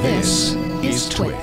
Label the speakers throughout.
Speaker 1: This is TWiT.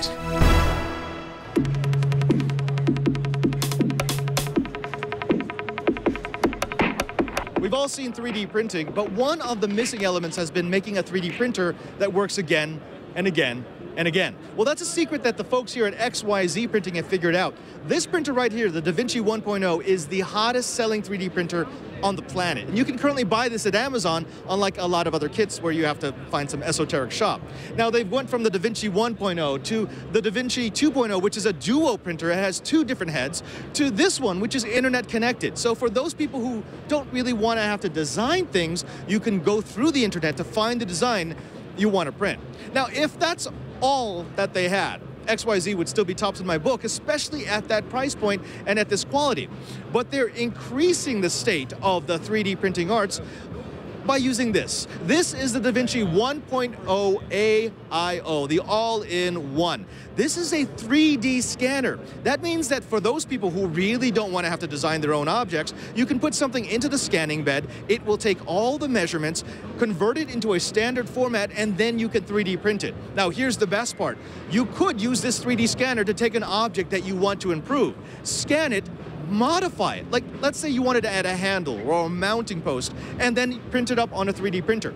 Speaker 2: We've all seen 3D printing, but one of the missing elements has been making a 3D printer that works again and again and again. Well, that's a secret that the folks here at XYZ Printing have figured out. This printer right here, the DaVinci 1.0, is the hottest selling 3D printer on the planet. And you can currently buy this at Amazon, unlike a lot of other kits where you have to find some esoteric shop. Now, they've went from the DaVinci 1.0 to the DaVinci 2.0, which is a duo printer. It has two different heads, to this one, which is internet connected. So for those people who don't really want to have to design things, you can go through the internet to find the design you want to print. Now, if that's all that they had, XYZ would still be tops in my book, especially at that price point and at this quality. But they're increasing the state of the 3D printing arts by using this. This is the DaVinci 1.0 AIO, the all-in-one. This is a 3D scanner. That means that for those people who really don't want to have to design their own objects, you can put something into the scanning bed, it will take all the measurements, convert it into a standard format, and then you can 3D print it. Now, here's the best part. You could use this 3D scanner to take an object that you want to improve, scan it, modify it. Like, let's say you wanted to add a handle or a mounting post and then print it up on a 3D printer.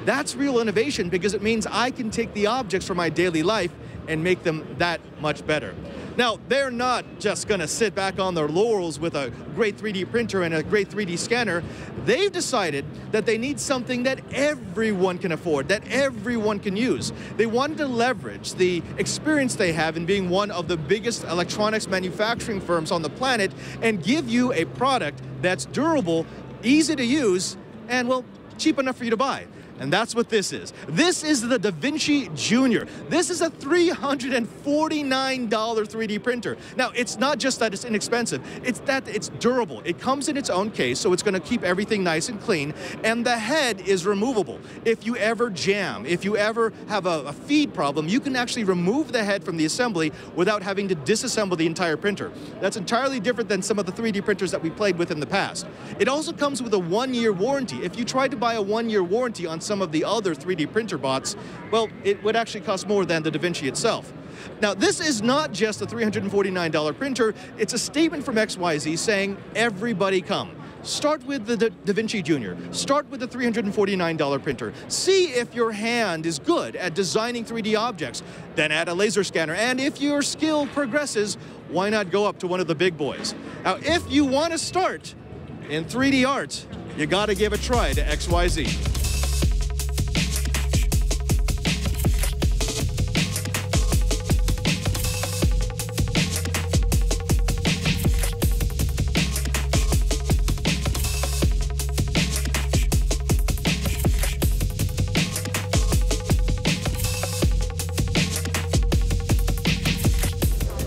Speaker 2: That's real innovation because it means I can take the objects from my daily life and make them that much better. Now, they're not just going to sit back on their laurels with a great 3D printer and a great 3D scanner. They've decided that they need something that everyone can afford, that everyone can use. They wanted to leverage the experience they have in being one of the biggest electronics manufacturing firms on the planet and give you a product that's durable, easy to use, and, well, cheap enough for you to buy. And that's what this is. This is the DaVinci Junior. This is a $349 3D printer. Now, it's not just that it's inexpensive, it's that it's durable. It comes in its own case, so it's going to keep everything nice and clean, and the head is removable. If you ever jam, if you ever have a feed problem, you can actually remove the head from the assembly without having to disassemble the entire printer. That's entirely different than some of the 3D printers that we played with in the past. It also comes with a 1-year warranty. If you tried to buy a 1-year warranty on some of the other 3D printer bots, well, it would actually cost more than the DaVinci itself. Now, this is not just a $349 printer, it's a statement from XYZ saying, everybody come. Start with the DaVinci Junior. Start with the $349 printer. See if your hand is good at designing 3D objects. Then add a laser scanner. And if your skill progresses, why not go up to one of the big boys? Now, if you want to start in 3D art, you got to give a try to XYZ.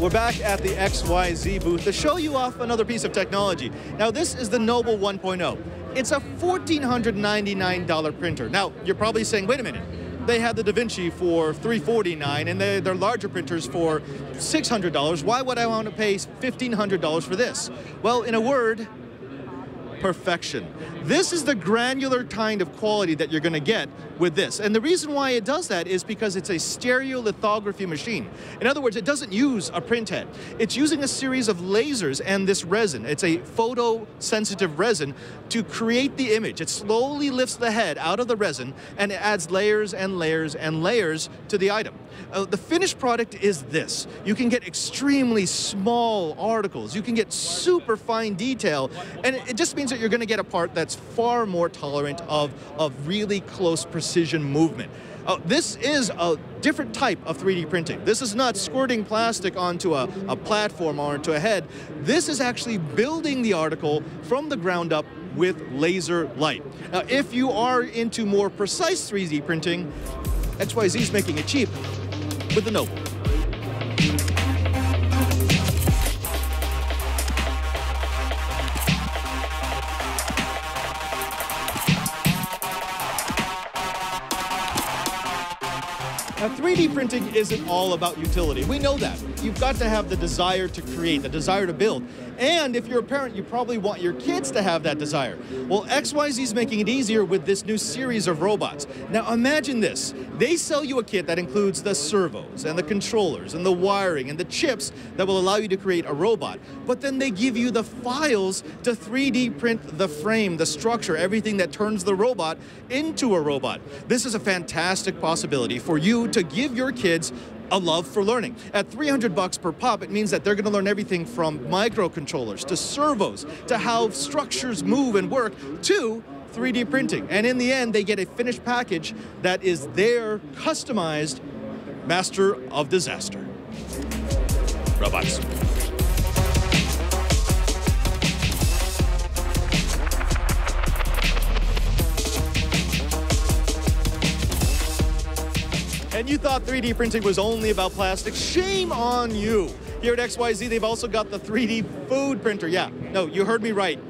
Speaker 2: We're back at the XYZ booth to show you off another piece of technology. Now, this is the Noble 1.0. It's a $1,499 printer. Now, you're probably saying, wait a minute, they had the DaVinci for $349 and they're larger printers for $600. Why would I want to pay $1,500 for this? Well, in a word, perfection. This is the granular kind of quality that you're going to get with this. And the reason why it does that is because it's a stereolithography machine. In other words, it doesn't use a print head. It's using a series of lasers and this resin. It's a photosensitive resin to create the image. It slowly lifts the head out of the resin and it adds layers and layers and layers to the item. The finished product is this. You can get extremely small articles. You can get super fine detail. And it just means that you're going to get a part that's far more tolerant of really close precision movement. This is a different type of 3D printing. This is not squirting plastic onto a platform or onto a head. This is actually building the article from the ground up with laser light. Now, if you are into more precise 3D printing, XYZ is making it cheap with the Noble. Now, 3D printing isn't all about utility. We know that. You've got to have the desire to create, the desire to build. And if you're a parent, you probably want your kids to have that desire. Well, XYZ is making it easier with this new series of robots. Now, imagine this. They sell you a kit that includes the servos and the controllers and the wiring and the chips that will allow you to create a robot. But then they give you the files to 3D print the frame, the structure, everything that turns the robot into a robot. This is a fantastic possibility for you to give your kids a love for learning. At $300 per pop, it means that they're going to learn everything from microcontrollers to servos to how structures move and work to 3D printing. And in the end, they get a finished package that is their customized master of disaster. Robots. And you thought 3D printing was only about plastic? Shame on you. Here at XYZ, they've also got the 3D food printer. Yeah, no, you heard me right.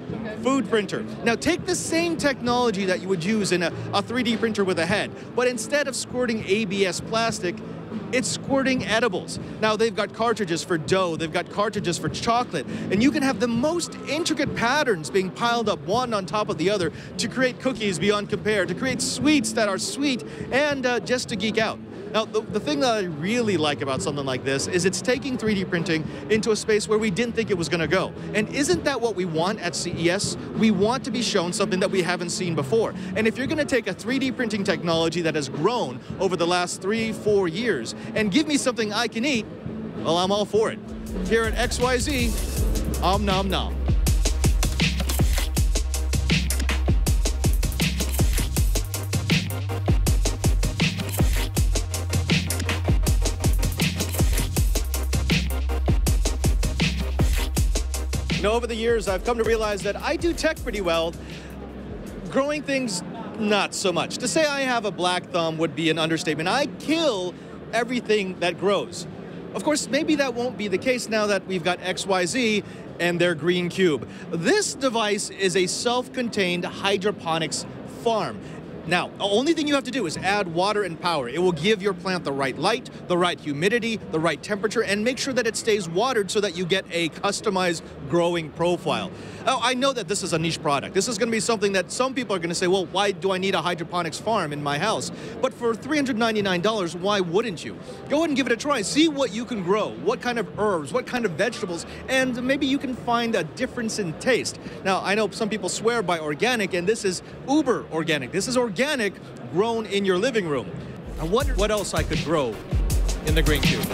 Speaker 2: Food printer. Now take the same technology that you would use in a 3D printer with a head, but instead of squirting ABS plastic, it's squirting edibles. Now they've got cartridges for dough, they've got cartridges for chocolate, and you can have the most intricate patterns being piled up one on top of the other to create cookies beyond compare, to create sweets that are sweet, and just to geek out. Now, the thing that I really like about something like this is it's taking 3D printing into a space where we didn't think it was going to go. And isn't that what we want at CES? We want to be shown something that we haven't seen before. And if you're going to take a 3D printing technology that has grown over the last 3-4 years and give me something I can eat, well, I'm all for it. Here at XYZ, om nom nom. You know, over the years, I've come to realize that I do tech pretty well. Growing things, not so much. To say I have a black thumb would be an understatement. I kill everything that grows. Of course, maybe that won't be the case now that we've got XYZ and their green cube. This device is a self-contained hydroponics farm. Now, the only thing you have to do is add water and power. It will give your plant the right light, the right humidity, the right temperature, and make sure that it stays watered so that you get a customized growing profile. Now, I know that this is a niche product. This is going to be something that some people are going to say, well, why do I need a hydroponics farm in my house? But for $399, why wouldn't you? Go ahead and give it a try. See what you can grow, what kind of herbs, what kind of vegetables, and maybe you can find a difference in taste. Now, I know some people swear by organic, and this is uber organic. This is organic grown in your living room. I wonder what else I could grow in the green cube.